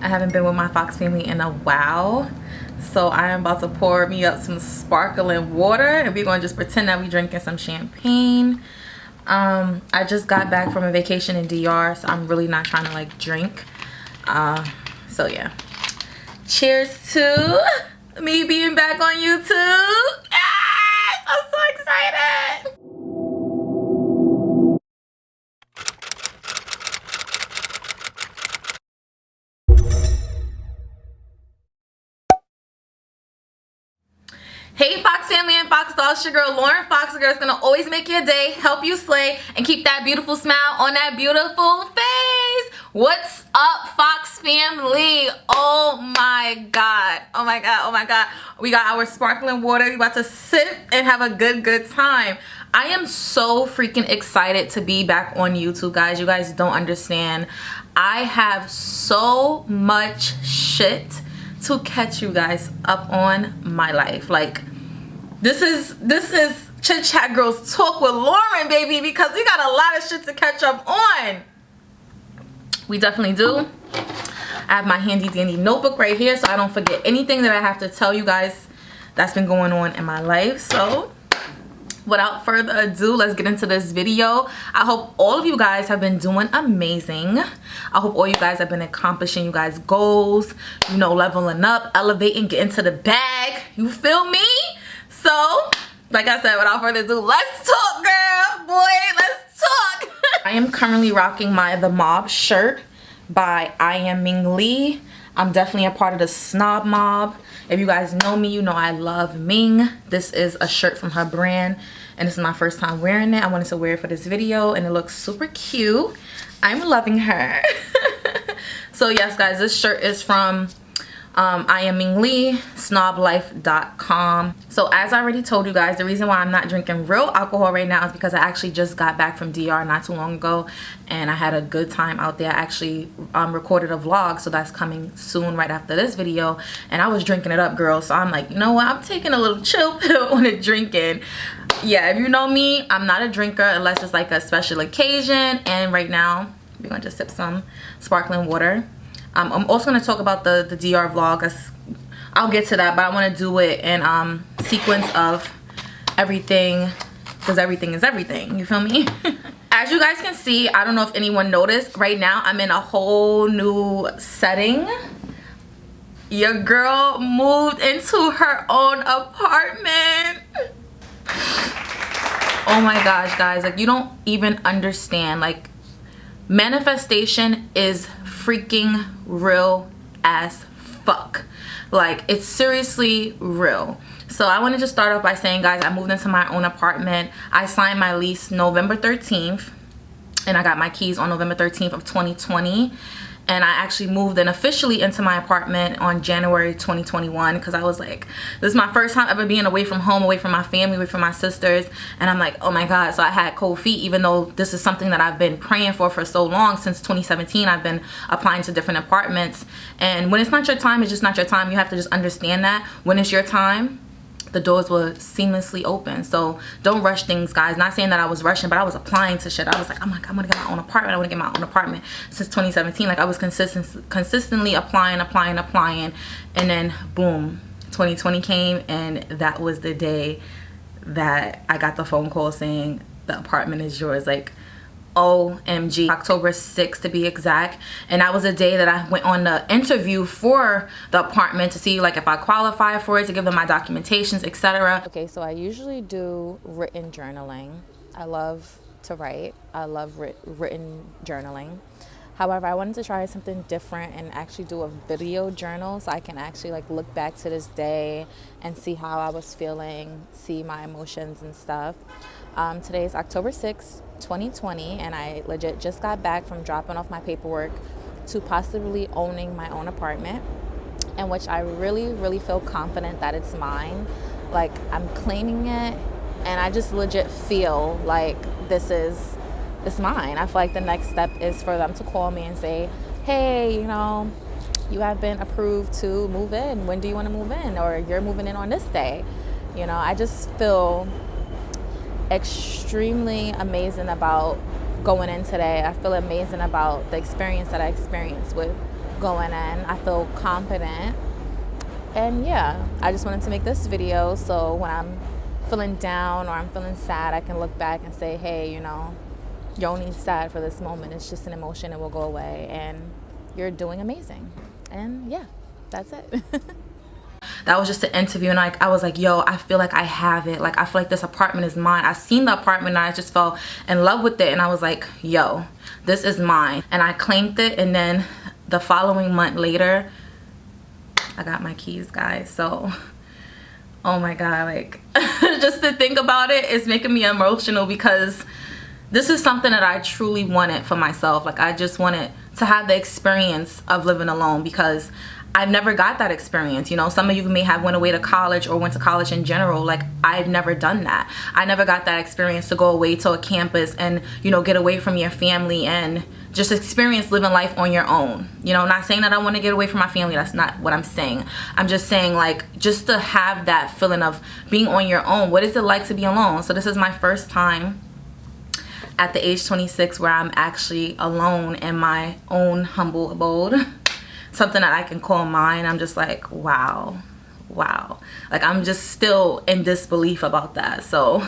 I haven't been with my Fox family in a while, so I am about to pour me up some sparkling water and we're gonna just pretend that we're drinking some champagne. I just got back from a vacation in DR, so I'm really not trying to like drink. So yeah, cheers to me being back on YouTube. Yes, I'm so excited. Hey Fox family and Fox dolls, your girl Lauren Fox, the girl that's gonna always make your day, help you slay, and keep that beautiful smile on that beautiful face. What's up, Fox family? Oh my god, oh my god, oh my god. We got our sparkling water. We about to sip and have a good time. I am so freaking excited to be back on YouTube, guys. You guys don't understand. I have so much shit to catch you guys up on my life. Like, this is Chit Chat Girls Talk with Lauren, baby, because we got a lot of shit to catch up on. We definitely do. I have my handy dandy notebook right here so I don't forget anything that I have to tell you guys that's been going on in my life. So without further ado, let's get into this video. I hope all of you guys have been doing amazing. I hope all you guys have been accomplishing you guys' goals, you know, leveling up, elevating, getting to the bag. You feel me? So, like I said, without further ado, let's talk, girl. Boy, let's talk. I am currently rocking my The Mob shirt by I Am Ming Lee. I'm definitely a part of the Snob Mob. If you guys know me, you know I love Ming. This is a shirt from her brand, and this is my first time wearing it. I wanted to wear it for this video, and it looks super cute. I'm loving her. So yes, guys, this shirt is from I Am Ming Lee, snoblife.com. So as I already told you guys, the reason why I'm not drinking real alcohol right now is because I actually just got back from DR not too long ago, and I had a good time out there. I actually recorded a vlog, so that's coming soon right after this video, and I was drinking it up, girl. So I'm like, you know what, I'm taking a little chill pill on the drinking. Yeah, if you know me, I'm not a drinker unless it's like a special occasion, and right now we're gonna just sip some sparkling water. I'm also going to talk about the DR vlog. I'll get to that, but I want to do it in sequence of everything, because everything is everything. You feel me? As you guys can see, I don't know if anyone noticed, right now I'm in a whole new setting. Your girl moved into her own apartment. Oh my gosh, guys, like, you don't even understand. Like, manifestation is freaking real as fuck. Like, it's seriously real. So I want to just start off by saying, guys, I moved into my own apartment. I signed my lease November 13th, and I got my keys on November 13th of 2020. And I actually moved in officially into my apartment on January 2021, because I was like, this is my first time ever being away from home, away from my family, away from my sisters. And I'm like, oh my God. So I had cold feet, even though this is something that I've been praying for so long. Since 2017, I've been applying to different apartments. And when it's not your time, it's just not your time. You have to just understand that when it's your time, the doors were seamlessly open. So don't rush things, guys. Not saying that I was rushing, but I was applying to shit. I was like, I'm like, I'm gonna get my own apartment. I want to get my own apartment. Since 2017, like, I was consistently applying, and then boom, 2020 came, and that was the day that I got the phone call saying the apartment is yours. Like, OMG, October 6th to be exact. And that was a day that I went on the interview for the apartment to see like if I qualify for it, to give them my documentations, etc. Okay, so I usually do written journaling. I love to write. I love written journaling. However, I wanted to try something different and actually do a video journal, so I can actually like look back to this day and see how I was feeling, see my emotions and stuff. Today is October 6th, 2020, and I legit just got back from dropping off my paperwork to possibly owning my own apartment, in which I really feel confident that it's mine. Like, I'm claiming it, and I just legit feel like it's mine. I feel like the next step is for them to call me and say, hey, you know, you have been approved to move in. When do you want to move in? Or you're moving in on this day. You know, I just feel extremely amazing about going in today. I feel amazing about the experience that I experienced with going in. I feel confident. And yeah, I just wanted to make this video so when I'm feeling down or I'm feeling sad, I can look back and say, hey, you know, you're only sad for this moment. It's just an emotion. It will go away. And you're doing amazing. And yeah, that's it. That was just an interview, and like I was like, yo, I feel like I have it. Like I feel like this apartment is mine. I seen the apartment and I just fell in love with it, and I was like, yo, this is mine. And I claimed it, and then the following month later, I got my keys, guys. So oh my god, like just to think about it is making me emotional, because this is something that I truly wanted for myself. Like I just wanted to have the experience of living alone, because I've never got that experience. You know, some of you may have went away to college or went to college in general. Like I've never done that. I never got that experience to go away to a campus and, you know, get away from your family and just experience living life on your own. You know, not saying that I want to get away from my family. That's not what I'm saying. I'm just saying, like, just to have that feeling of being on your own. What is it like to be alone? So this is my first time at the age 26 where I'm actually alone in my own humble abode. Something that I can call mine. I'm just like, wow. Like I'm just still in disbelief about that. So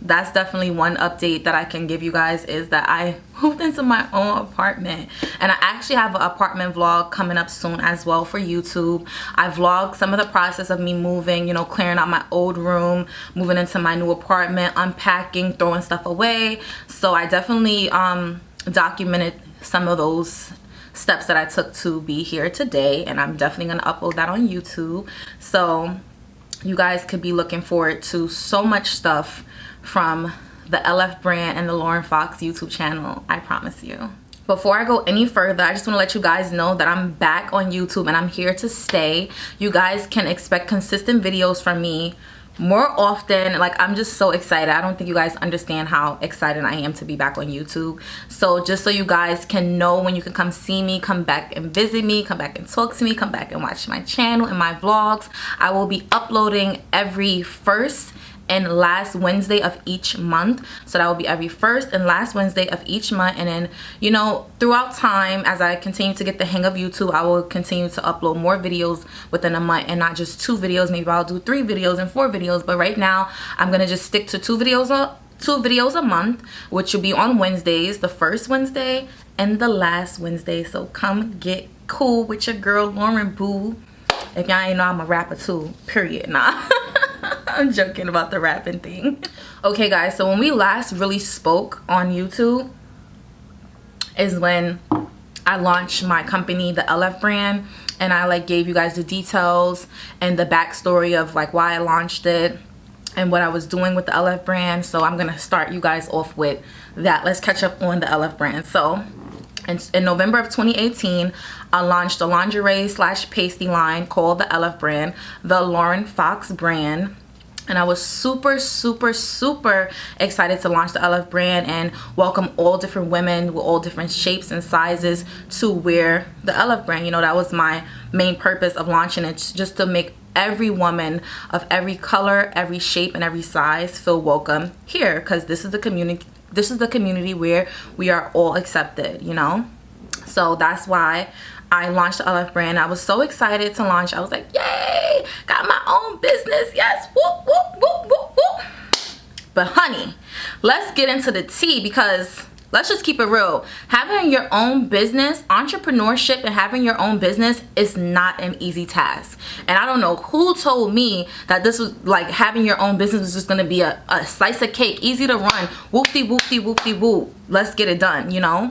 that's definitely one update that I can give you guys, is that I moved into my own apartment. And I actually have an apartment vlog coming up soon as well for YouTube. I vlogged some of the process of me moving, you know, clearing out my old room, moving into my new apartment, unpacking, throwing stuff away. So I definitely documented some of those steps that I took to be here today, and I'm definitely going to upload that on YouTube. So you guys could be looking forward to so much stuff from the LF brand and the Lauren Fox YouTube channel, I promise you. Before I go any further, I just want to let you guys know that I'm back on YouTube and I'm here to stay. You guys can expect consistent videos from me more often. Like I'm just so excited. I don't think you guys understand how excited I am to be back on YouTube. So just so you guys can know when you can come see me, come back and visit me, come back and talk to me, come back and watch my channel and my vlogs. I will be uploading every first and last Wednesday of each month. So that will be every first and last Wednesday of each month. And then, you know, throughout time, as I continue to get the hang of YouTube, I will continue to upload more videos within a month, and not just 2 videos. Maybe I'll do 3 videos and 4 videos, but right now I'm gonna just stick to 2 videos a month, which will be on Wednesdays, the first Wednesday and the last Wednesday. So come get cool with your girl Lauren boo. If y'all ain't know, I'm a rapper too, period. Nah. I'm joking about the rapping thing. Okay guys, so when we last really spoke on YouTube is when I launched my company, the LF brand, and I like gave you guys the details and the backstory of like why I launched it and what I was doing with the LF brand. So I'm gonna start you guys off with that. Let's catch up on the LF brand. So in November of 2018, I launched a lingerie / pasty line called the LF brand, the Lauren Fox brand. And I was super excited to launch the LF brand and welcome all different women with all different shapes and sizes to wear the LF brand. You know, that was my main purpose of launching it, just to make every woman of every color, every shape, and every size feel welcome here, because this is the community where we are all accepted, you know. So that's why I launched the LF brand. I was so excited to launch. I was like, yay, got my own business. Yes, whoop, whoop, whoop, whoop, whoop. But honey, let's get into the tea, because let's just keep it real. Having your own business, entrepreneurship and having your own business is not an easy task. And I don't know who told me that this was like having your own business was just gonna be a slice of cake, easy to run, whoop-de-whoop-de-whoop-de-whoop. Let's get it done, you know?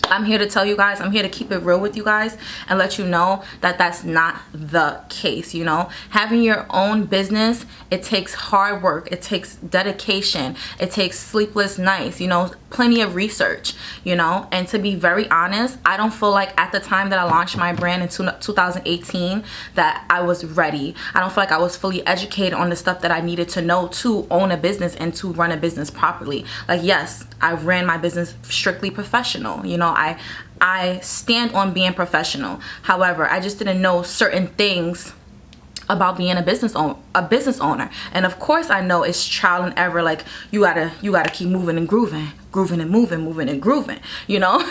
I'm here to tell you guys, I'm here to keep it real with you guys and let you know that that's not the case, you know. Having your own business, it takes hard work, it takes dedication, it takes sleepless nights, you know, plenty of research, you know. And to be very honest, I don't feel like at the time that I launched my brand in 2018 that I was ready. I don't feel like I was fully educated on the stuff that I needed to know to own a business and to run a business properly. Like, yes, I ran my business strictly professional, you know. I stand on being professional. However, I just didn't know certain things about being a business owner. And of course I know it's trial and error. Like you gotta keep moving and grooving and moving and grooving, you know.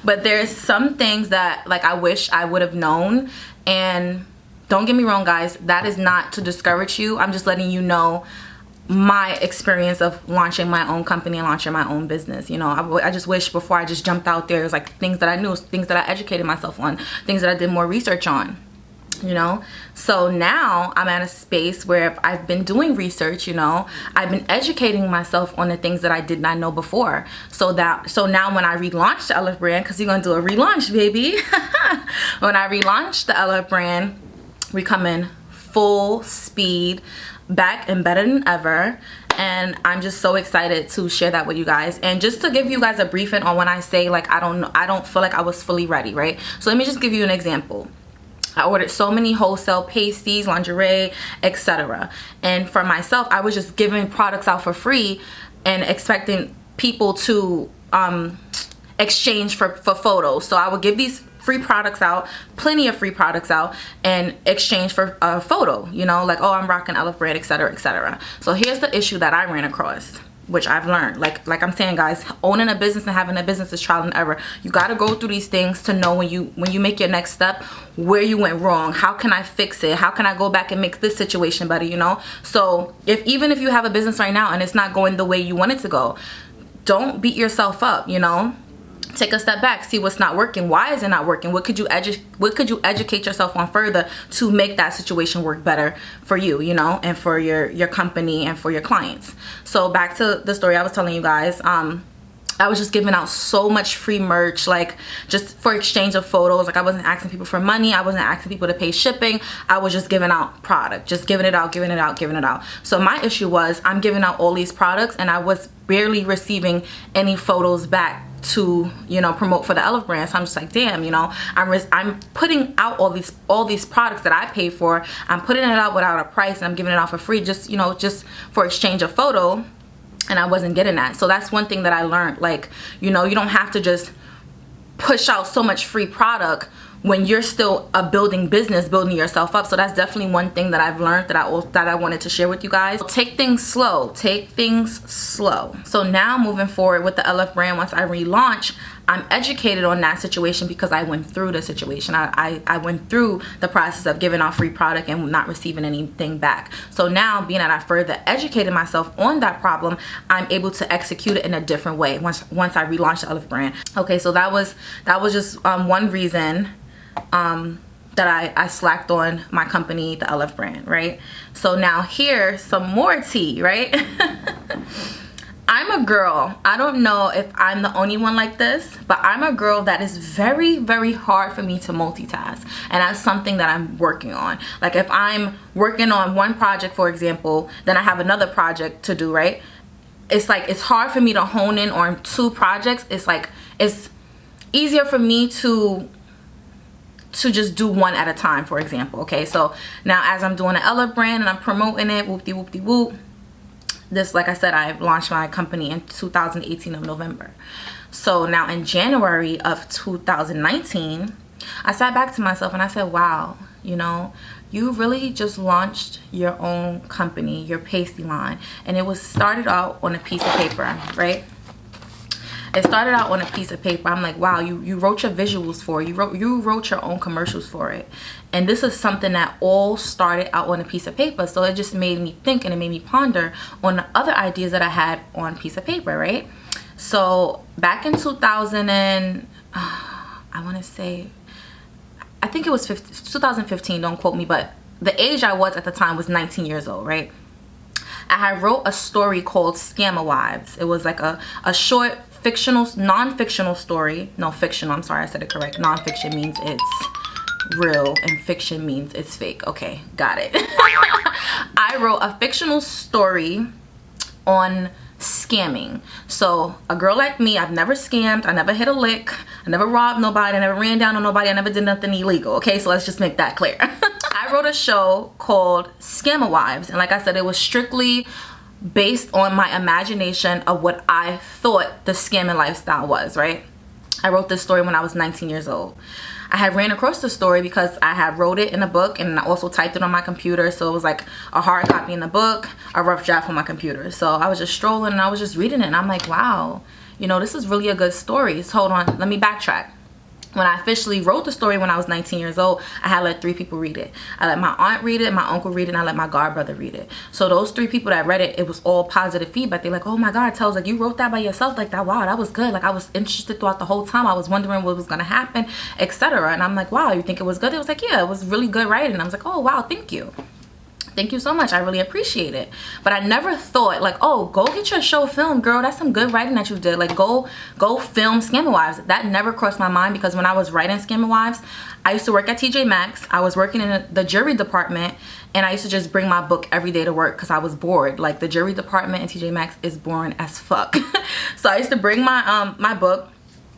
But there's some things that like I wish I would have known. And don't get me wrong, guys, that is not to discourage you. I'm just letting you know my experience of launching my own company and launching my own business. You know, I just wish before I just jumped out there, it was like things that I knew, things that I educated myself on, things that I did more research on, you know. So now I'm at a space where I've been doing research, you know, I've been educating myself on the things that I did not know before. So now when I relaunch the LF brand, because we're gonna do a relaunch, baby. When I relaunch the LF brand, we come in full speed, back and better than ever. And I'm just so excited to share that with you guys. And just to give you guys a briefing on when I say like I don't feel like I was fully ready, right? So let me just give you an example. I ordered so many wholesale pasties, lingerie, etc. And for myself, I was just giving products out for free and expecting people to exchange for photos. So I would give these free products out, plenty of free products out, and exchange for a photo, you know, like, oh, I'm rocking LF brand, etc., etc. So here's the issue that I ran across, which I've learned. Like I'm saying, guys, owning a business and having a business is trial and error. You got to go through these things to know when you make your next step, where you went wrong, how can I fix it, how can I go back and make this situation better, you know. So even if you have a business right now and it's not going the way you want it to go, don't beat yourself up, you know. Take a step back, see what's not working. Why is it not working? What could you educate yourself on further to make that situation work better for you, you know, and for your company and for your clients. So back to the story I was telling you guys. I was just giving out so much free merch, like just for exchange of photos. Like I wasn't asking people for money. I wasn't asking people to pay shipping. I was just giving out product, just giving it out, giving it out, giving it out. So my issue was I'm giving out all these products and I was barely receiving any photos back to, you know, promote for the LF brand. So I'm just like, damn, you know, I'm putting out all these products that I pay for. I'm putting it out without a price and I'm giving it out for free, just, you know, just for exchange of photo. And I wasn't getting that. So that's one thing that I learned. Like, you know, you don't have to just push out so much free product when you're still a building business, building yourself up. So that's definitely one thing that I've learned that I wanted to share with you guys. Take things slow. Take things slow. So now moving forward with the LF brand, once I relaunch, I'm educated on that situation because I went through the situation. I went through the process of giving out free product and not receiving anything back. So now, being that I further educated myself on that problem, I'm able to execute it in a different way once I relaunched the LF brand. Okay, so that was just one reason that I slacked on my company, the LF brand, right? So now here's some more tea, right? I'm a girl. I don't know if I'm the only one like this, but I'm a girl that is very, very hard for me to multitask. And that's something that I'm working on. Like if I'm working on one project, for example, then I have another project to do, right? It's like, it's hard for me to hone in on two projects. It's like, it's easier for me to just do one at a time, for example. Okay, so now as I'm doing the LF brand and I'm promoting it, whoop-de-whoop-de-whoop, this, like I said, I launched my company in 2018 of November. So now in January of 2019, I sat back to myself and I said, wow, you know, you really just launched your own company, your pasty line. And it was started out on a piece of paper, right? It started out on a piece of paper. I'm like, wow, you wrote your visuals for it. You wrote your own commercials for it. And this is something that all started out on a piece of paper. So it just made me think and it made me ponder on the other ideas that I had on a piece of paper, right? So back in 2000 and I want to say, I think it was 2015, don't quote me, but the age I was at the time was 19 years old, right? I had wrote a story called SCAMMA Wives. It was like a short fictional, non-fictional story. No, fictional, I'm sorry, I said it correct. Non-fiction means it's real and fiction means it's fake. Okay, got it. I wrote a fictional story on scamming. So a girl like me, I've never scammed, I never hit a lick, I never robbed nobody, I never ran down on nobody, I never did nothing illegal. Okay, so let's just make that clear. I wrote a show called SCAMMA Wives, and like I said, it was strictly based on my imagination of what I thought the scamming lifestyle was, right? I wrote this story when I was 19 years old. I had ran across the story because I had wrote it in a book and I also typed it on my computer. So it was like a hard copy in the book, a rough draft on my computer. So I was just strolling and I was just reading it and I'm like, wow, you know, this is really a good story. So hold on, let me backtrack. When I officially wrote the story when I was 19 years old, I had let 3 people read it. I let my aunt read it, my uncle read it, and I let my godbrother read it. So those 3 people that read it, it was all positive feedback. They're like, oh my God, Tels, like, you wrote that by yourself like that. Wow, that was good. Like, I was interested throughout the whole time. I was wondering what was gonna happen, etc. And I'm like, wow, you think it was good? It was like, yeah, it was really good writing. I was like, oh wow, thank you. Thank you so much. I really appreciate it. But I never thought like, oh, go get your show filmed, girl. That's some good writing that you did. Like, go film Scammer Wives. That never crossed my mind, because when I was writing Scammer Wives, I used to work at TJ Maxx. I was working in the jury department, and I used to just bring my book every day to work because I was bored. Like, the jury department in TJ Maxx is boring as fuck. So I used to bring my my book,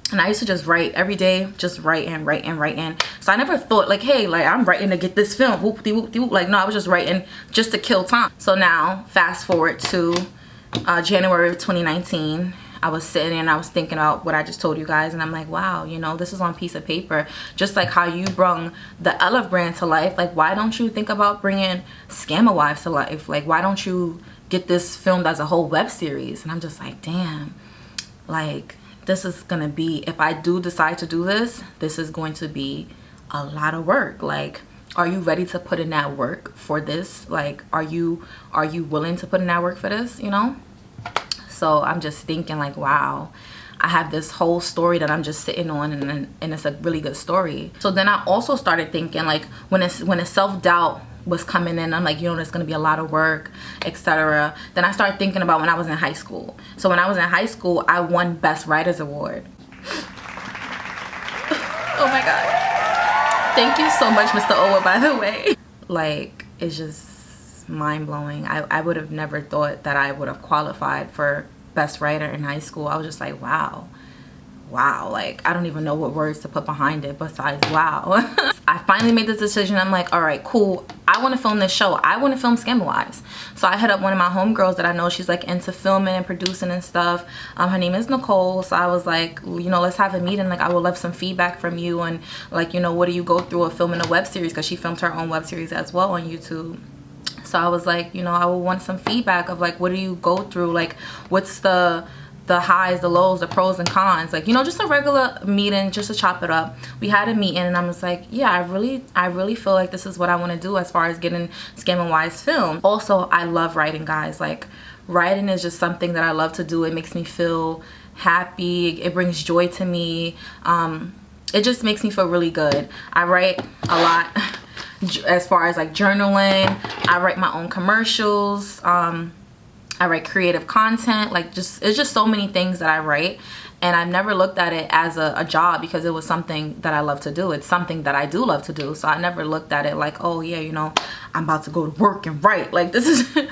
and I used to just write every day, just write and write and write in. So I never thought like, hey, like, I'm writing to get this film, whoop-de whoop-de whoop. Like, no, I was just writing just to kill time. So now, fast forward to January of 2019, I was sitting and I was thinking about what I just told you guys, and I'm like, wow, you know, this is on piece of paper. Just like how you brung the LFBRAND to life, like, why don't you think about bringing Scammer Wives to life? Like, why don't you get this filmed as a whole web series? And I'm just like, damn, like, this is gonna be, if I do decide to do this, this is going to be a lot of work. Like, are you ready to put in that work for this? Like, are you willing to put in that work for this, you know? So I'm just thinking like, wow, I have this whole story that I'm just sitting on, and it's a really good story. So then I also started thinking like, when the self-doubt was coming in, I'm like, you know, there's gonna be a lot of work, etc. Then I started thinking about when I was in high school. So when I was in high school, I won Best Writers Award. Oh my God. Thank you so much, Mr. Owa, by the way. Like, it's just mind-blowing. I would have never thought that I would have qualified for Best Writer in high school. I was just like, wow, like, I don't even know what words to put behind it besides wow. I finally made this decision. I'm like, all right, cool, I want to film this show. I want to film Scammer Wives. So I hit up one of my homegirls that I know, she's like into filming and producing and stuff. Her name is Nicole. So I was like, you know, let's have a meeting. Like, I would love some feedback from you, and like, you know, what do you go through of filming a web series, because she filmed her own web series as well on YouTube. So I was like, you know, I would want some feedback of like, what do you go through? Like, what's the highs, the lows, the pros and cons, like, you know, just a regular meeting, just to chop it up. We had a meeting, and I was like, yeah, I really feel like this is what I want to do as far as getting Scammer Wives filmed. Also, I love writing, guys. Like, writing is just something that I love to do. It makes me feel happy. It brings joy to me. It just makes me feel really good. I write a lot as far as like journaling. I write my own commercials. I write creative content. Like, it's just so many things that I write, and I've never looked at it as a job, because it was something that I love to do. It's something that I do love to do. So I never looked at it like, oh yeah, you know, I'm about to go to work and write. Like, this is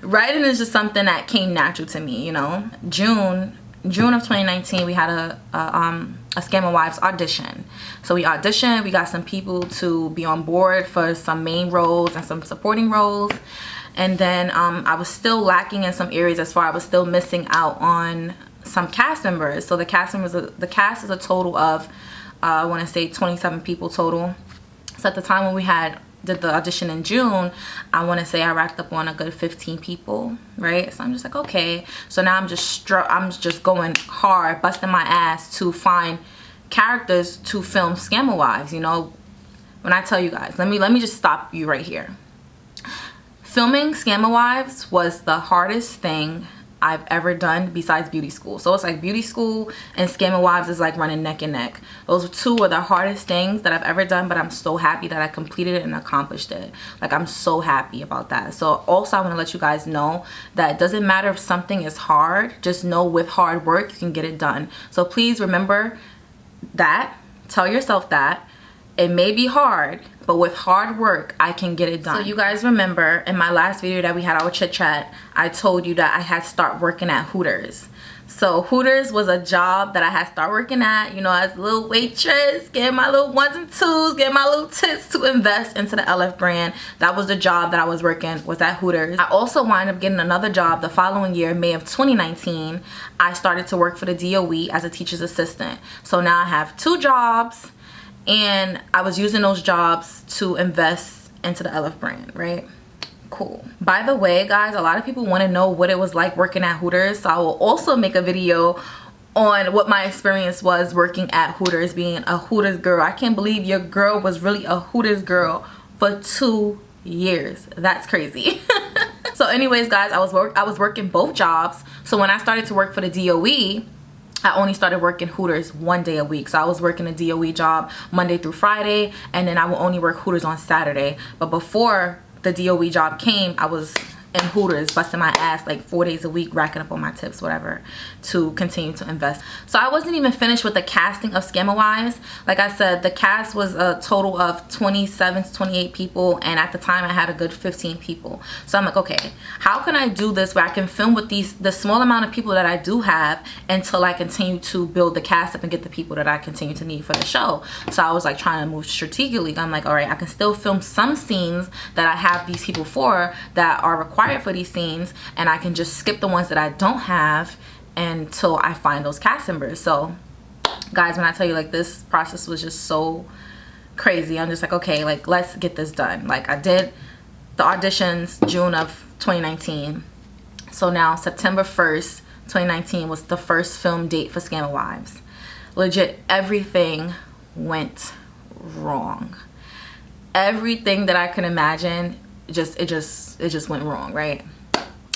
writing is just something that came natural to me, you know. June of 2019, we had a Scammer Wives audition. So we auditioned, we got some people to be on board for some main roles and some supporting roles. And then I was still lacking in some areas, as far I was still missing out on some cast members. So the cast is a total of I want to say 27 people total. So at the time when we did the audition in June, I want to say I racked up on a good 15 people, right? So I'm just like, okay. So now I'm just going hard, busting my ass to find characters to film Scammer Wives. You know, when I tell you guys, let me just stop you right here. Filming Scammer Wives was the hardest thing I've ever done besides beauty school. So it's like beauty school and Scammer Wives is like running neck and neck. Those two are the hardest things that I've ever done, but I'm so happy that I completed it and accomplished it. Like, I'm so happy about that. So also I want to let you guys know that it doesn't matter if something is hard, just know with hard work you can get it done. So please remember that. Tell yourself that. It may be hard, but with hard work, I can get it done. So you guys remember in my last video that we had our chit chat, I told you that I had to start working at Hooters. So Hooters was a job that I had to start working at, you know, as a little waitress, getting my little ones and twos, getting my little tips to invest into the LFBRAND. That was the job that I was working, was at Hooters. I also wound up getting another job the following year, May of 2019. I started to work for the DOE as a teacher's assistant. So now I have 2 jobs. And I was using those jobs to invest into the LFBRAND, right? Cool. By the way, guys, a lot of people want to know what it was like working at Hooters. So I will also make a video on what my experience was working at Hooters, being a Hooters girl. I can't believe your girl was really a Hooters girl for 2 years. That's crazy. So anyways, guys, I was working both jobs. So when I started to work for the DOE, I only started working Hooters 1 day a week. So I was working a DOE job Monday through Friday, and then I will only work Hooters on Saturday. But before the DOE job came, I was in Hooters busting my ass like 4 days a week, racking up on my tips, whatever, to continue to invest. So I wasn't even finished with the casting of SCAMMA Wives. Like I said, the cast was a total of 27 to 28 people, and at the time I had a good 15 people. So I'm like, okay, how can I do this where I can film with the small amount of people that I do have until I continue to build the cast up and get the people that I continue to need for the show. So I was like trying to move strategically. I'm like, all right, I can still film some scenes that I have these people for that are required for these scenes, and I can just skip the ones that I don't have until I find those cast members. So guys, when I tell you, like, this process was just so crazy, I'm just like, okay, like, let's get this done. Like, I did the auditions June of 2019. So now September 1st 2019 was the first film date for SCAMMA Wives. Legit, everything went wrong. Everything that I could imagine, it just went wrong, right?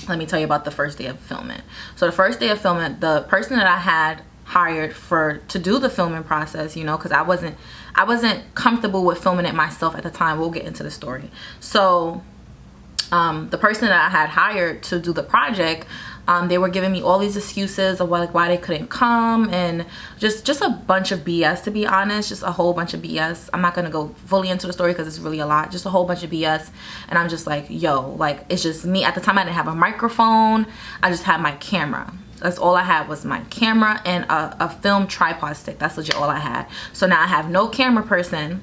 Let me tell you about the first day of filming. So the first day of filming, the person that I had hired to do the filming process, you know, because I wasn't comfortable with filming it myself at the time. We'll get into the story. So the person that I had hired to do the project, they were giving me all these excuses of why they couldn't come, and just a bunch of BS, to be honest. Just a whole bunch of BS. I'm not gonna go fully into the story because it's really a lot. Just a whole bunch of BS. And I'm just like, yo, like, it's just me. At the time I didn't have a microphone. I just had my camera. That's all I had, was my camera and a film tripod stick. That's legit all I had. So now I have no camera person.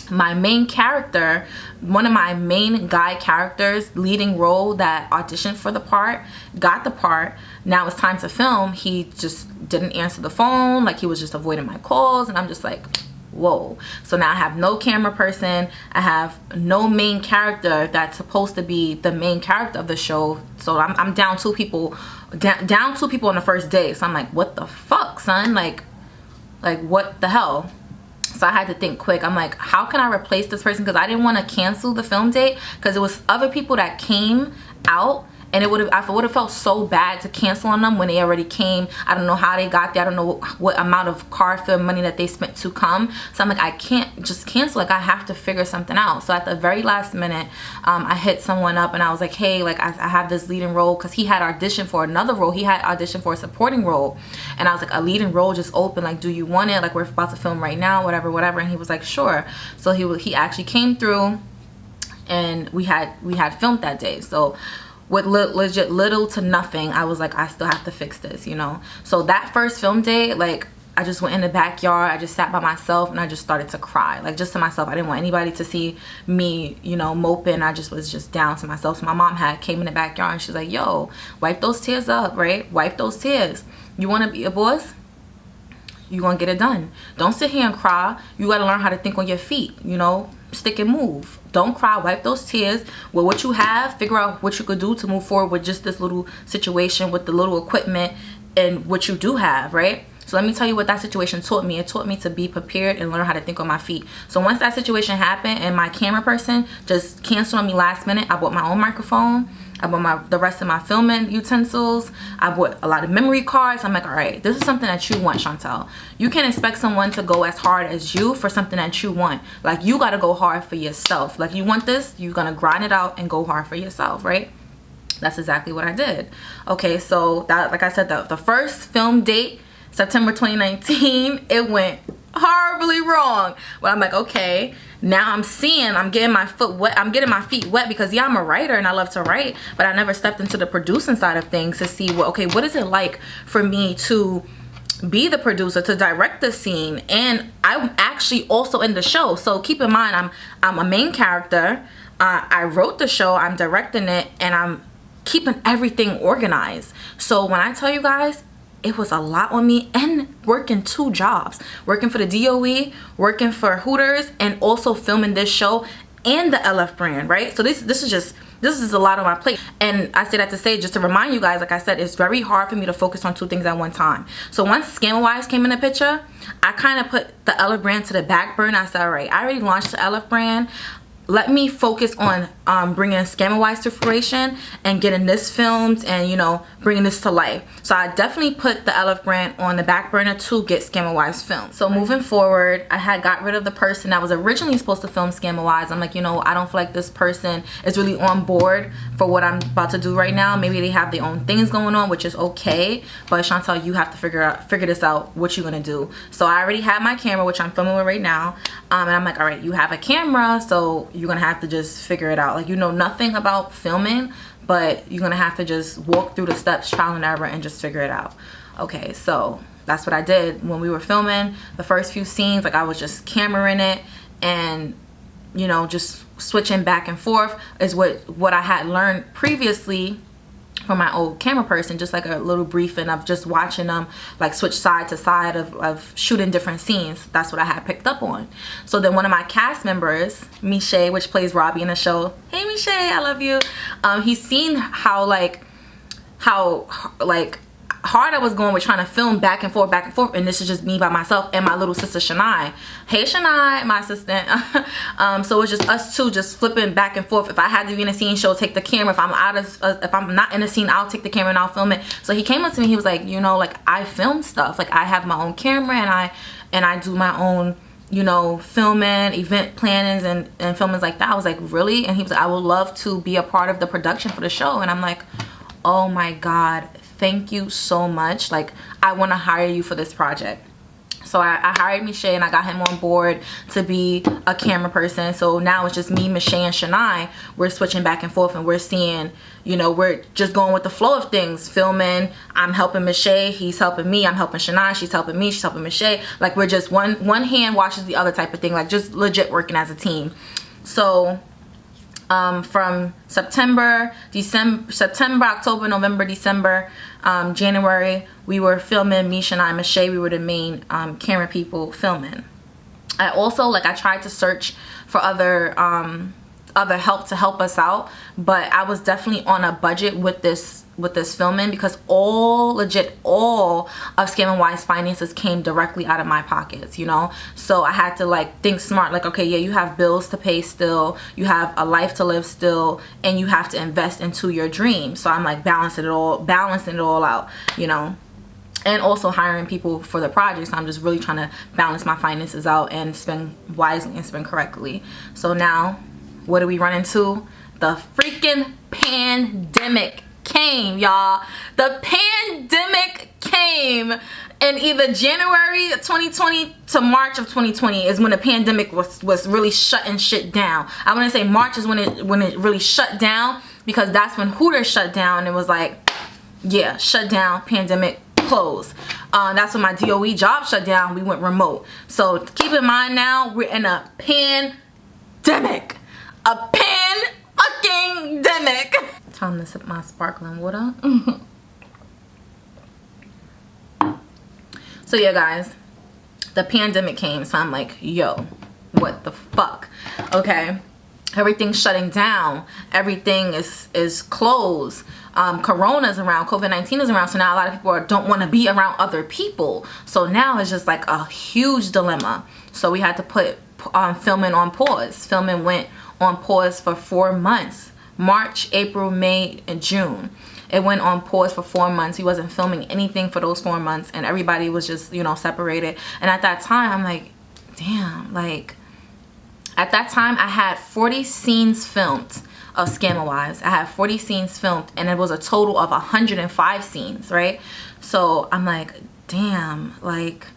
My main character, one of my main guy characters, leading role, that auditioned for the part, got the part. Now it's time to film. He just didn't answer the phone. Like, he was just avoiding my calls, and I'm just like, whoa. So now I have no camera person. I have no main character that's supposed to be the main character of the show. So I'm down 2 people, down 2 people on the first day. So I'm like, what the fuck, son? Like what the hell? So I had to think quick. I'm like, how can I replace this person? Because I didn't want to cancel the film date, because it was other people that came out, and I would have felt so bad to cancel on them when they already came. I don't know how they got there. I don't know what amount of car fare money that they spent to come. So I'm like, I can't just cancel. Like, I have to figure something out. So at the very last minute, I hit someone up and I was like, hey, like, I have this leading role, because he had auditioned for another role. He had auditioned for a supporting role, and I was like, a leading role just open. Like, do you want it? Like, we're about to film right now, whatever. And he was like, sure. So he actually came through, and we had filmed that day. So with legit little to nothing, I was like, I still have to fix this, you know. So that first film day, like, I just went in the backyard, I just sat by myself, and I just started to cry, like, just to myself. I didn't want anybody to see me, you know, moping. I just was just down to myself. So my mom came in the backyard, and she's like, yo, wipe those tears up, right? Wipe those tears. You want to be a boss? You gonna get it done. Don't sit here and cry. You gotta learn how to think on your feet, you know. Stick and move. Don't cry. Wipe those tears. With what you have, figure out what you could do to move forward with just this little situation, with the little equipment and what you do have, right? So let me tell you what that situation taught me. It taught me to be prepared and learn how to think on my feet. So once that situation happened and my camera person just canceled on me last minute, I bought my own microphone. I bought the rest of my filming utensils. I bought a lot of memory cards. I'm like, all right, this is something that you want, Chantel. You can't expect someone to go as hard as you for something that you want. Like, you got to go hard for yourself. Like, you want this, you're going to grind it out and go hard for yourself, right? That's exactly what I did. Okay, so that, like I said, the first film date, September 2019, it went horribly wrong. But I'm like, okay, now I'm getting my feet wet, because yeah, I'm a writer and I love to write, but I never stepped into the producing side of things to see what is it like for me to be the producer, to direct the scene. And I'm actually also in the show. So keep in mind, I'm a main character. I wrote the show, I'm directing it, and I'm keeping everything organized. So when I tell you guys, it was a lot on me, and working 2 jobs, working for the DOE, working for Hooters, and also filming this show and the LF brand, right? So this is just this is a lot on my plate. And I say that to say, just to remind you guys, like I said, it's very hard for me to focus on 2 things at one time. So once SCAMMA came in the picture, I kind of put the LF brand to the back burner. I said, all right, I already launched the LF brand. Let me focus on bringing SCAMMA to fruition and getting this filmed and, you know, bringing this to life. So I definitely put the LF brand on the back burner to get SCAMMA filmed. So moving forward, I had got rid of the person that was originally supposed to film SCAMMA. I'm like, you know, I don't feel like this person is really on board for what I'm about to do right now. Maybe they have their own things going on, which is okay. But Chantel, you have to figure this out, what you're gonna do. So I already have my camera, which I'm filming with right now. And I'm like, all right, you have a camera, so you're gonna have to just figure it out. Like, you know nothing about filming, but you're gonna have to just walk through the steps, trial and error, and just figure it out. Okay, so that's what I did when we were filming the first few scenes. Like, I was just cameraing it and, you know, just switching back and forth is what I had learned previously from my old camera person, just like a little briefing of just watching them like switch side to side of shooting different scenes. That's what I had picked up on. So then one of my cast members, Miche, which plays Robbie in the show, hey Miche, I love you, he's seen how hard I was going with trying to film back and forth, and this is just me by myself and my little sister Shania. Hey Shania, my assistant. So it's just us two just flipping back and forth. If I had to be in a scene, she'll take the camera. If I'm not in a scene, I'll take the camera and I'll film it. So he came up to me, he was like, you know, like, I film stuff, like I have my own camera and I do my own, you know, filming, event plannings and filmings like that. I was like, really? And he was like, I would love to be a part of the production for the show. And I'm like, oh my God, thank you so much. Like, I want to hire you for this project. So I hired Miche and I got him on board to be a camera person. So now it's just me, Miche, and Shania. We're switching back and forth and we're seeing, you know, we're just going with the flow of things. Filming, I'm helping Miche, he's helping me, I'm helping Shania, she's helping me, she's helping Miche. Like, we're just one hand washes the other type of thing. Like, just legit working as a team. So from September, October, November, December, January, we were filming. Misha and I, Miche, we were the main camera people filming. I also, like, I tried to search for other help to help us out, but I was definitely on a budget with this filming because all of SCAMMA's finances came directly out of my pockets, you know. So I had to, like, think smart, like, okay, yeah, you have bills to pay still, you have a life to live still, and you have to invest into your dreams. So I'm like balancing it all out, you know. And also hiring people for the project. So I'm just really trying to balance my finances out and spend wisely and spend correctly. So now, what do we run into? The freaking pandemic came, y'all. The pandemic came in either January of 2020 to March of 2020 is when the pandemic was really shutting shit down. I want to say March is when it really shut down, because that's when Hooters shut down. It was like, yeah, shut down, pandemic, close. That's when my DOE job shut down. We went remote. So keep in mind, now we're in a pandemic. A pan-fucking-demic. Time to sip my sparkling water. So yeah, guys, the pandemic came. So I'm like, yo, what the fuck? Okay, everything's shutting down. Everything is closed. Corona's around, COVID-19 is around, so now a lot of people don't want to be around other people. So now it's just like a huge dilemma. So we had to put filming on pause. Filming went on pause for 4 months. March, April, May, and June. It went on pause for 4 months. He wasn't filming anything for those 4 months, and everybody was just, you know, separated. And at that time, I'm like, damn, like, at that time, I had 40 scenes filmed of SCAMMA. I had 40 scenes filmed, and it was a total of 105 scenes, right? So I'm like, damn, like,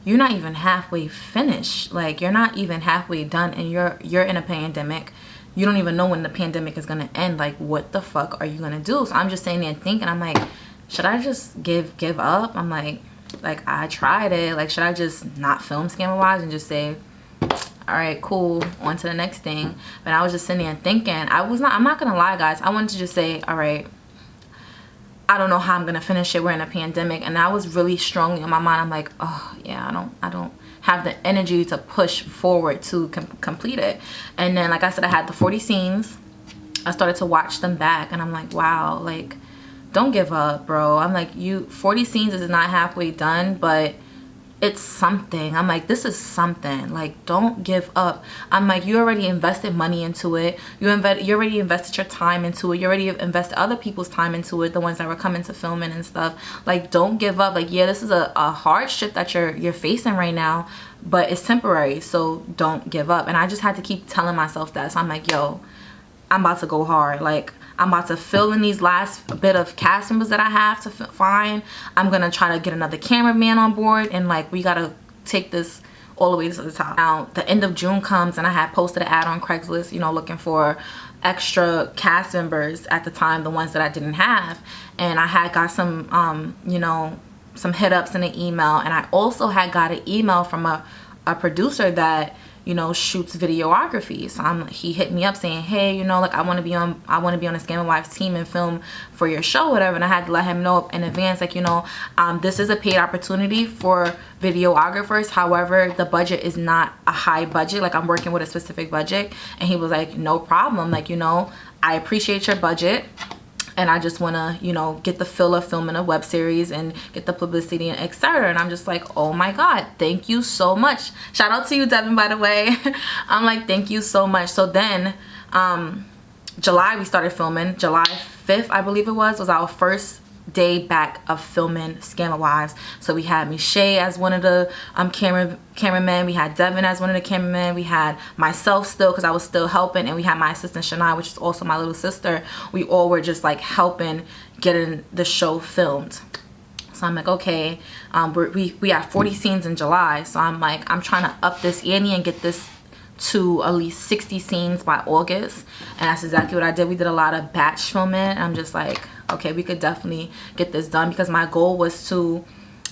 you're not even halfway finished. Like, you're not even halfway done, and you're in a pandemic. You don't even know when the pandemic is gonna end. Like, what the fuck are you gonna do? So I'm just sitting there thinking, I'm like, should I just give up? I'm like I tried it. Like, should I just not film SCAMMA and just say, all right, cool, on to the next thing? But I was just sitting there thinking, I'm not gonna lie, guys, I wanted to just say, all right, I don't know how I'm gonna finish it. We're in a pandemic. And that was really strongly in my mind. I'm like, oh yeah, I don't have the energy to push forward to complete it. And then, like I said, I had the 40 scenes. I started to watch them back, and I'm like, wow, like, don't give up, bro. I'm like, 40 scenes is not halfway done, but it's something. I'm like, this is something. Like, don't give up. I'm like, you already invested money into it. You already invested your time into it. You already invested other people's time into it, the ones that were coming to filming and stuff. Like, don't give up. Like, yeah, this is a hardship that you're facing right now, but it's temporary, so don't give up. And I just had to keep telling myself that. So I'm like, yo, I'm about to go hard. Like, I'm about to fill in these last bit of cast members that I have to find. I'm gonna try to get another cameraman on board, and like, we gotta take this all the way to the top. Now the end of June comes, and I had posted an ad on Craigslist, you know, looking for extra cast members at the time, the ones that I didn't have. And I had got some you know, some hit ups in the email, and I also had got an email from a producer that, you know, shoots videography. So he hit me up saying, hey, you know, like, I want to be on the Scamma Wives team and film for your show, whatever. And I had to let him know in advance, like, you know, this is a paid opportunity for videographers. However, the budget is not a high budget. Like, I'm working with a specific budget. And he was like, no problem. Like, you know, I appreciate your budget, and I just want to, you know, get the feel of filming a web series and get the publicity and etc. And I'm just like, oh my God, thank you so much. Shout out to you, Devin, by the way. I'm like, thank you so much. So then July, we started filming. July 5th, I believe it was our first day back of filming Scamma Wives. So we had Michelle as one of the cameramen. We had Devin as one of the cameramen. We had myself still, because I was still helping, and we had my assistant Shania, which is also my little sister. We all were just like helping getting the show filmed. So I'm like, okay, we have 40 scenes in July. So I'm like, I'm trying to up this ante and get this to at least 60 scenes by August. And that's exactly what I did. We did a lot of batch filming. I'm just like, okay, we could definitely get this done, because my goal was to,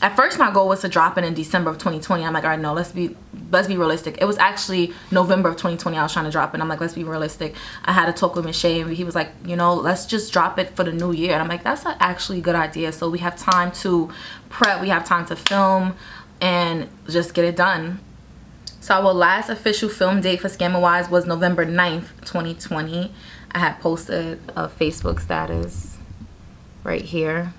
at first my goal was to drop it in December of 2020. I'm like, all right, no, let's be realistic. It was actually November of 2020 I was trying to drop it. I'm like, let's be realistic. I had a talk with Michelle, and he was like, you know, let's just drop it for the new year. And I'm like, that's actually a good idea. So we have time to prep, we have time to film, and just get it done. So our last official film date for Scamma Wives was November 9th, 2020. I had posted a Facebook status right here.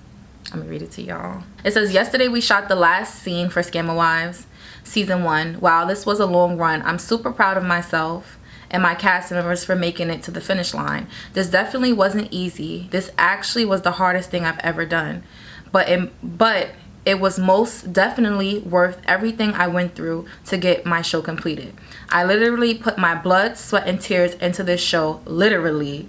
Let me read it to y'all. It says, yesterday we shot the last scene for Scamma Wives season 1. Wow, this was a long run. I'm super proud of myself and my cast members for making it to the finish line. This definitely wasn't easy. This actually was the hardest thing I've ever done. But it was most definitely worth everything I went through to get my show completed. I literally put my blood, sweat, and tears into this show. Literally.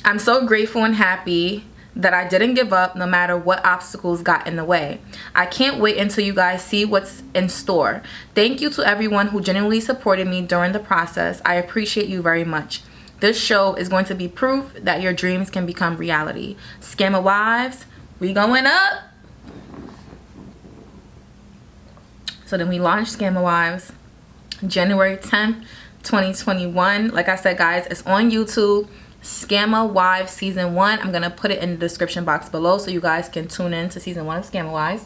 I'm so grateful and happy that I didn't give up no matter what obstacles got in the way. I can't wait until you guys see what's in store. Thank you to everyone who genuinely supported me during the process. I appreciate you very much. This show is going to be proof that your dreams can become reality. Scamma Wives, we going up. So then we launched Scamma Wives January 10th, 2021. Like I said, guys, it's on YouTube. Scamma Wives season 1. I'm gonna put it in the description box below so you guys can tune in to season 1 of Scamma Wives.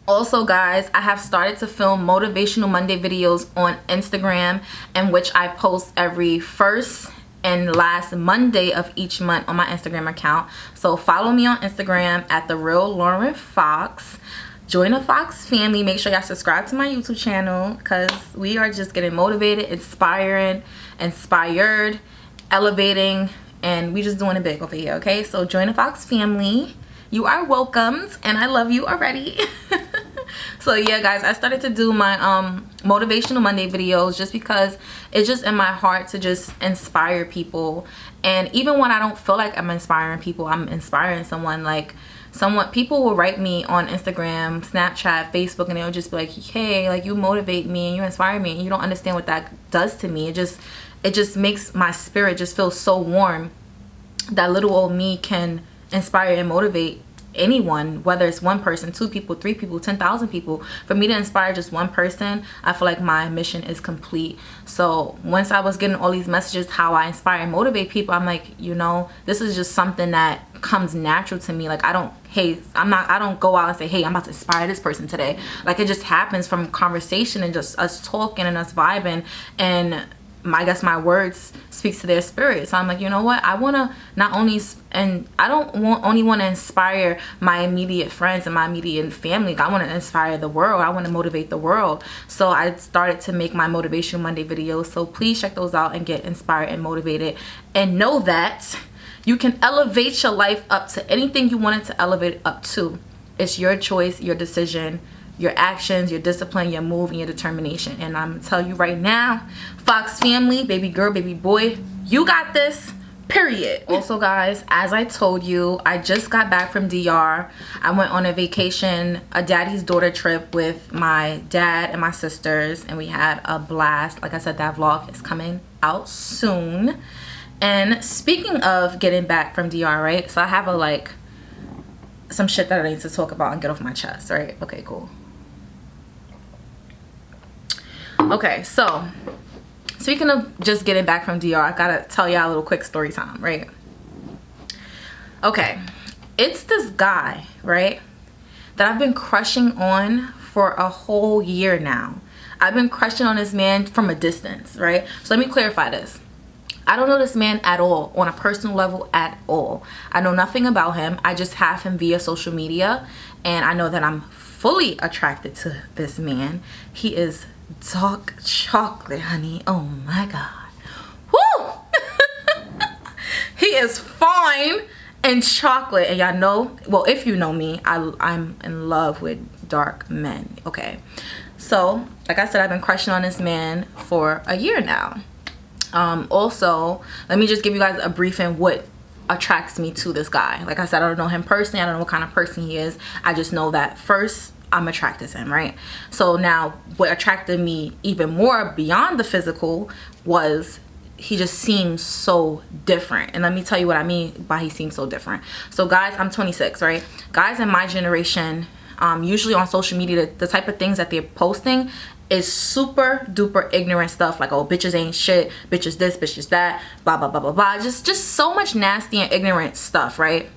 Also, guys, I have started to film Motivational Monday videos on Instagram, in which I post every first and last Monday of each month on my Instagram account. So follow me on Instagram at Thereallaurynf. Join the Fox family. Make sure y'all subscribe to my YouTube channel, because we are just getting motivated, inspired, elevating, and we just doing it big over here, okay? So join the Fox family. You are welcomed, and I love you already. So yeah, guys, I started to do my Motivational Monday videos just because it's just in my heart to just inspire people. And even when I don't feel like I'm inspiring people, I'm inspiring someone. Like, people will write me on Instagram, Snapchat, Facebook, and they'll just be like, hey, like, you motivate me and you inspire me, and you don't understand what that does to me. It just makes my spirit just feel so warm that little old me can inspire and motivate anyone, whether it's one person, 2 people, 3 people, 10,000 people. For me to inspire just one person, I feel like my mission is complete. So once I was getting all these messages how I inspire and motivate people, I'm like, you know, this is just something that comes natural to me. Like, I don't go out and say, hey, I'm about to inspire this person today. Like, it just happens from conversation and just us talking and us vibing, and I guess my words speaks to their spirit. So I'm like, you know what, I want to not only, and I don't only want to inspire my immediate friends and my immediate family. I want to inspire the world. I want to motivate the world. So I started to make my Motivation Monday videos. So please check those out and get inspired and motivated, and know that you can elevate your life up to anything you want it to elevate up to. It's your choice, your decision, your actions, your discipline, your move, and your determination. And I'm gonna tell you right now, Fox family, baby girl, baby boy, you got this, period. Also guys, as I told you, I just got back from DR. I went on a vacation, a daddy's daughter trip with my dad and my sisters, and we had a blast. Like I said, that vlog is coming out soon. And speaking of getting back from DR, right, so I have some shit that I need to talk about and get off my chest, right? Okay, cool. Okay, so speaking of just getting back from DR, I gotta tell y'all a little quick story time, right? Okay, it's this guy, right, that I've been crushing on for a whole year now. I've been crushing on this man from a distance, right? So let me clarify this. I don't know this man at all, on a personal level at all. I know nothing about him. I just have him via social media, and I know that I'm fully attracted to this man. He is dark chocolate, honey. Oh my god. Woo! He is fine and chocolate, and y'all know, well, if you know me, I'm in love with dark men. Okay, so like I said, I've been crushing on this man for a year now. Also, let me just give you guys a briefing what attracts me to this guy. Like I said, I don't know him personally. I don't know what kind of person he is. I just know that first, I'm attracted to him, right? So now what attracted me even more beyond the physical was he just seems so different. And let me tell you what I mean by he seems so different. So guys, I'm 26, right? Guys in my generation, usually on social media, the type of things that they're posting is super duper ignorant stuff, like, oh, bitches ain't shit, bitches this, bitches that, blah blah blah blah blah. Just so much nasty and ignorant stuff, right?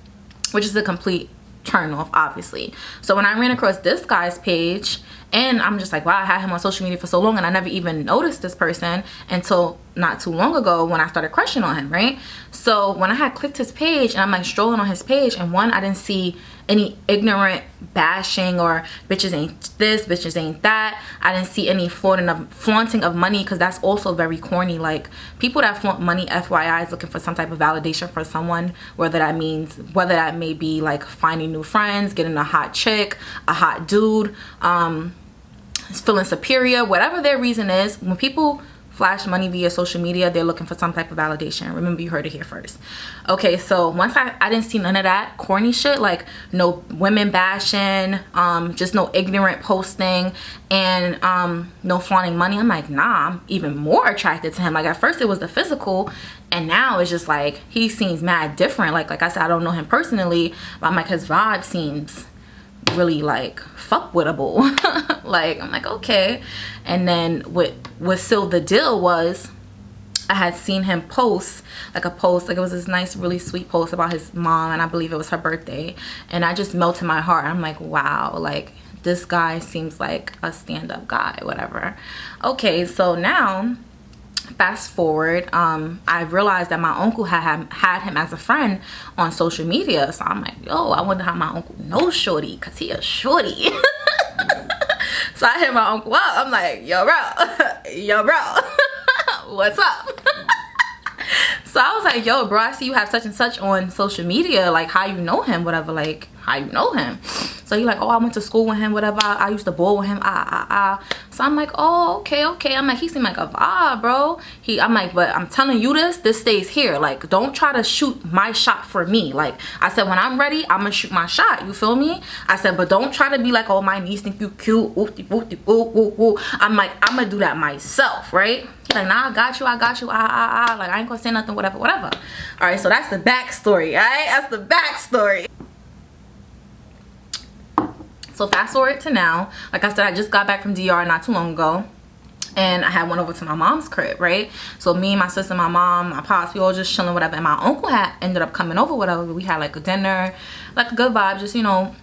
Which is a complete turn off, obviously. So when I ran across this guy's page, and I'm just like, wow, I had him on social media for so long and I never even noticed this person until not too long ago when I started crushing on him, right? So when I had clicked his page and I'm like strolling on his page, and one, I didn't see any ignorant bashing or bitches ain't this, bitches ain't that. I didn't see any flaunting of money, because that's also very corny. Like, people that flaunt money, FYI, is looking for some type of validation for someone, whether that may be like finding new friends, getting a hot chick, a hot dude, feeling superior, whatever their reason is. When people flash money via social media, they're looking for some type of validation. Remember, you heard it here first. Okay, so once I didn't see none of that corny shit, like no women bashing, just no ignorant posting, and no flaunting money, I'm like, nah, I'm even more attracted to him. Like, at first it was the physical, and now it's just like he seems mad different. Like I said, I don't know him personally, but I'm like, his vibe seems really like fuckwittable. Like, I'm like, okay. And then what sealed the deal was, I had seen him post like it was this nice, really sweet post about his mom, and I believe it was her birthday, and I just melted my heart. I'm like, wow, like, this guy seems like a stand-up guy, whatever. Okay, so now fast forward, I realized that my uncle had him as a friend on social media. So I'm like, yo, I wonder how my uncle knows shorty, because he a shorty. So I hit my uncle up. I'm like, yo bro, what's up? So I was like, yo bro, I see you have such and such on social media, like, how you know him, whatever, like, how you know him? So he like, oh, I went to school with him, whatever, I used to bowl with him, So I'm like, oh, okay. I'm like, he seemed like a vibe, bro. I'm like, but I'm telling you this stays here. Like, don't try to shoot my shot for me. Like, I said, when I'm ready, I'm gonna shoot my shot, you feel me? I said, but don't try to be like, oh, my niece think you cute, I'm like, I'm gonna do that myself, right? He's like, nah, I got you, like, I ain't gonna say nothing, whatever. All right, so that's the backstory, all right? That's the backstory. So fast forward to now. Like I said, I just got back from DR not too long ago, and I had went over to my mom's crib, right? So me, my sister, my mom, my pops, we all just chilling, whatever, and my uncle had ended up coming over, whatever. We had like a dinner, like a good vibe, just, you know,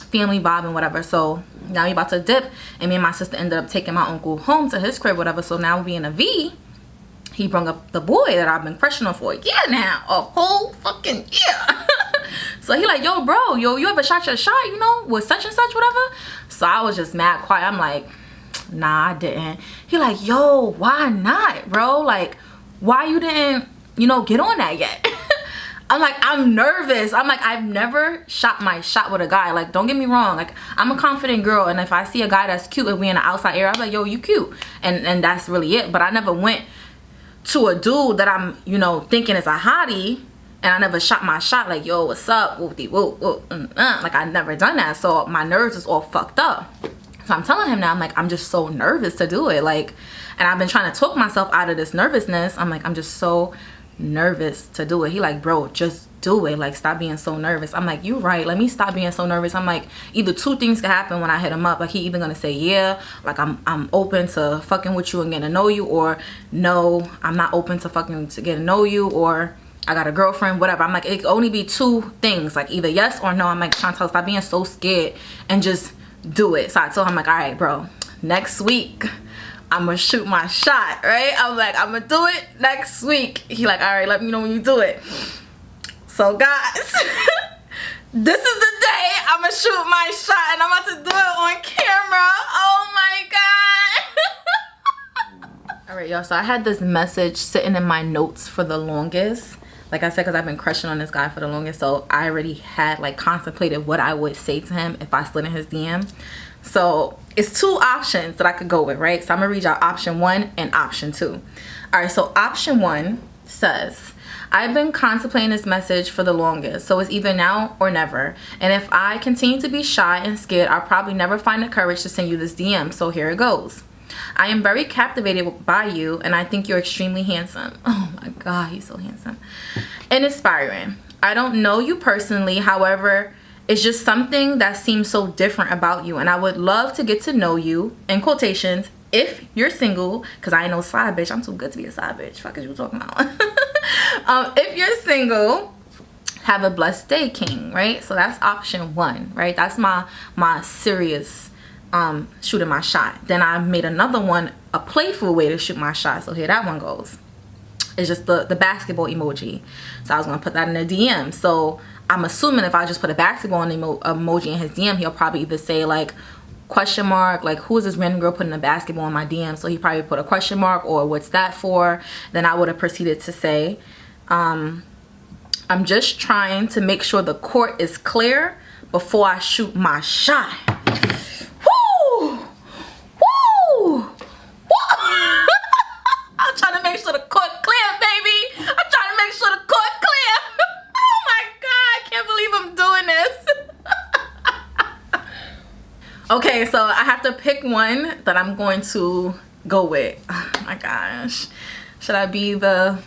family vibe and whatever. So now we about to dip, and me and my sister ended up taking my uncle home to his crib, whatever. So now we in a V, he brought up the boy that I've been crushing on for a year now, a whole fucking year. So he like, yo bro, you ever shot your shot, you know, with such and such, whatever? So I was just mad quiet. I'm like, nah, I didn't. He like, yo, why not, bro? Like, why you didn't, you know, get on that yet? I'm like, I'm nervous. I'm like, I've never shot my shot with a guy. Like, don't get me wrong. Like, I'm a confident girl, and if I see a guy that's cute and we in the outside area, I'm like, yo, you cute. And that's really it. But I never went to a dude that I'm, you know, thinking is a hottie, and I never shot my shot like, yo, what's up? Like, I never done that. So my nerves is all fucked up. So I'm telling him now, I'm like, I'm just so nervous to do it. Like, and I've been trying to talk myself out of this nervousness. I'm like, I'm just so nervous to do it. He like, bro, just do it. Like, stop being so nervous. I'm like, you right. Let me stop being so nervous. I'm like, either two things can happen when I hit him up. Like, he either gonna say, yeah, like I'm open to fucking with you and getting to know you, or no, I'm not open to fucking to get to know you, or I got a girlfriend, whatever. I'm like, it can only be two things, like either yes or no. I'm like, Chantel, stop being so scared and just do it. So I told him, like, all right, bro, next week I'm gonna shoot my shot, right? I'm like, I'm gonna do it next week. He like, all right, let me know when you do it. So guys, this is the day I'm gonna shoot my shot, and I'm about to do it on camera. Oh my god. All right, y'all, so I had this message sitting in my notes for the longest. Like I said, because I've been crushing on this guy for the longest, so I already had like contemplated what I would say to him if I slid in his DM. So it's two options that I could go with, right? So I'm gonna read y'all option 1 and option 2. All right, so option 1 says, I've been contemplating this message for the longest, so it's either now or never. And if I continue to be shy and scared, I'll probably never find the courage to send you this DM, so here it goes. I am very captivated by you, and I think you're extremely handsome. Oh my god, he's so handsome. And inspiring. I don't know you personally, however, it's just something that seems so different about you, and I would love to get to know you, in quotations, if you're single, because I ain't no side bitch. I'm too good to be a side bitch. Fuck is you talking about? If you're single, have a blessed day, king, right? So that's option 1, right? That's my serious shooting my shot. Then I made another one, a playful way to shoot my shot. So here that one goes. It's just the basketball emoji. So I was gonna put that in the DM. So I'm assuming if I just put a basketball emoji in his DM, he'll probably either say like question mark, like who is this random girl putting a basketball in my DM? So he probably put a question mark, or what's that for? Then I would have proceeded to say, I'm just trying to make sure the court is clear before I shoot my shot. Woo! Woo! I'm trying to make sure the court clear, baby. I'm trying to make sure the court clear. Oh my god, I can't believe I'm doing this. Okay, so I have to pick one that I'm going to go with. Oh my gosh. Should I be the...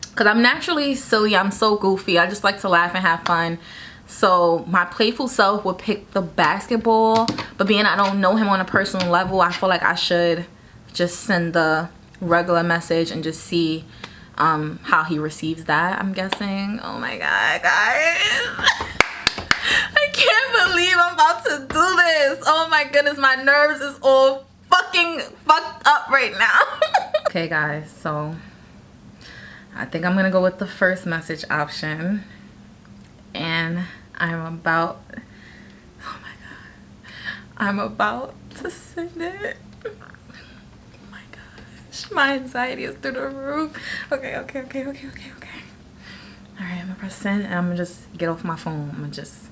Because I'm naturally silly. I'm so goofy. I just like to laugh and have fun. So my playful self would pick the basketball. But being I don't know him on a personal level, I feel like I should just send the regular message and just see how he receives that, I'm guessing. Oh my god, guys. I can't believe I'm about to do this. Oh my goodness, my nerves is all fucking fucked up right now. Okay guys, so I think I'm gonna go with the first message option, and I'm about to send it. Oh my gosh, my anxiety is through the roof. Okay. All right, I'm gonna press send, and I'm gonna just get off my phone. I'm gonna just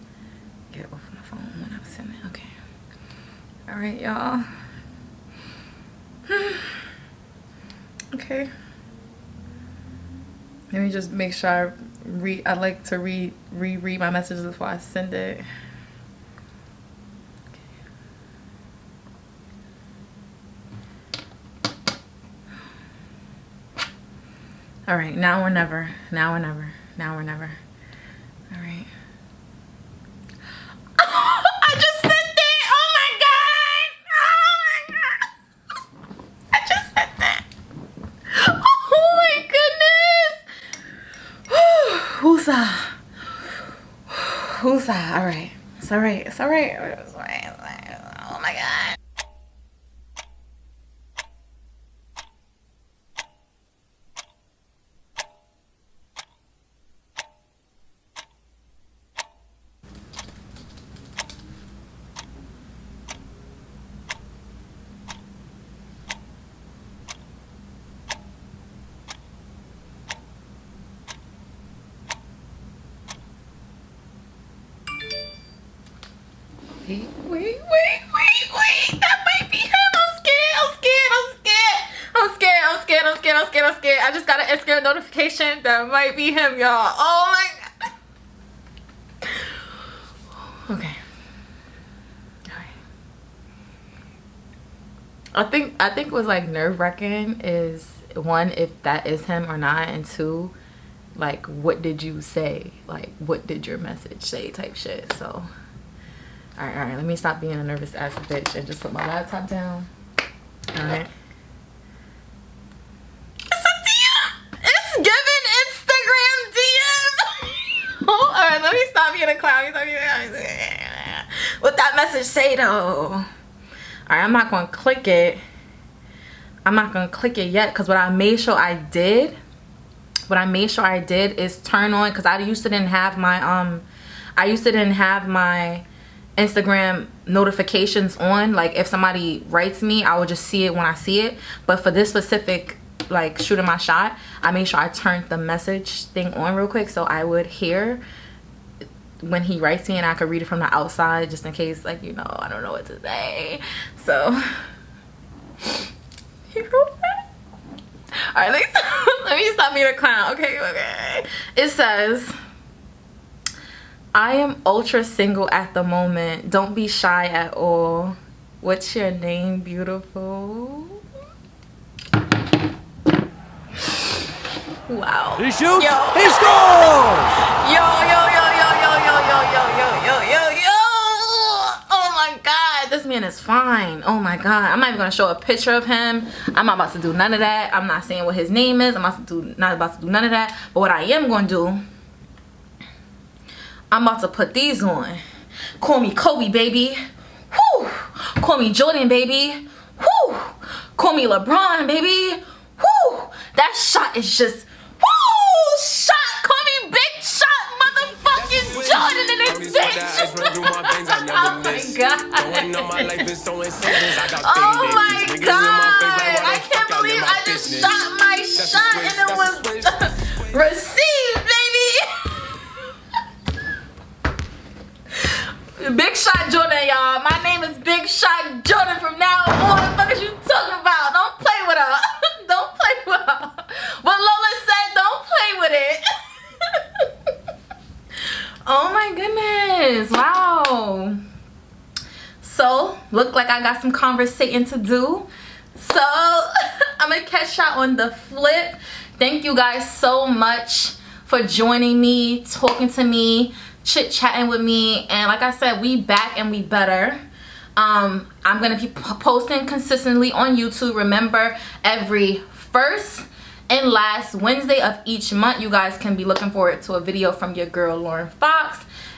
get off my phone when I'm sending. Okay. All right, y'all. Okay. Let me just make sure I like to reread my messages before I send it. All right, now or never. Now or never. Now or never. All right. Oh, I just sent it. Oh my god. Oh my god. I just sent it. Oh my goodness. Whoosah. Whoosah. All right. It's all right. It's all right. It's all right. Oh my god. Wait. That might be him. I'm scared. I just got an Instagram notification. That might be him, y'all. Oh my god. Okay. I think what's like nerve-wracking is, one, if that is him or not, and two, like, what did you say? Like, what did your message say type shit. So all right, let me stop being a nervous ass bitch and just put my laptop down. All right. It's a DM. It's giving Instagram DM. All right, let me stop being a clown. What that message say though? All right, I'm not gonna click it. I'm not gonna click it yet, because what I made sure I did is turn on, because I used to didn't have my Instagram notifications on. Like, if somebody writes me, I will just see it when I see it. But for this specific, like, shooting my shot, I made sure I turned the message thing on real quick, so I would hear when he writes me and I could read it from the outside, just in case, like, you know, I don't know what to say. So he wrote that. All right, let me stop being a clown. Okay. It says, I am ultra single at the moment. Don't be shy at all. What's your name, beautiful? Wow. He shoots. Yo. He scores. Yo. Oh my god, this man is fine. Oh my god. I'm not even gonna show a picture of him. I'm not about to do none of that. I'm not saying what his name is. I'm not about to do none of that. But what I am gonna do, I'm about to put these on. Call me Kobe, baby. Woo! Call me Jordan, baby. Woo! Call me LeBron, baby. Woo! That shot is just woo! Shot! Call me Big Shot, motherfucking Jordan in this bitch. Oh my god. Oh my god. I can't believe I just shot my shot and it was received, baby. Big Shot Jordan, y'all. My name is Big Shot Jordan from now on. What the fuck is you talking about? Don't play with her. Don't play with her. What Lola said, don't play with it. Oh my goodness. Wow. So, look like I got some conversating to do. So, I'm gonna catch y'all on the flip. Thank you guys so much for joining me, talking to me, chit-chatting with me. And like I said, we back and we better. I'm gonna be posting consistently on YouTube. Remember, every first and last Wednesday of each month, you guys can be looking forward to a video from your girl Lauren Fox.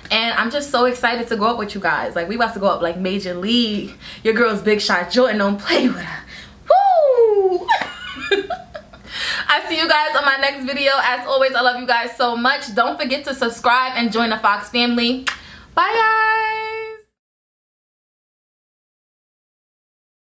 And I'm just so excited to go up with you guys. Like, we about to go up like Major League. Your girl's Big Shot Jordan. Don't play with her. Woo! I see you guys on my next video. As always, I love you guys so much. Don't forget to subscribe and join the Fox family. Bye, guys.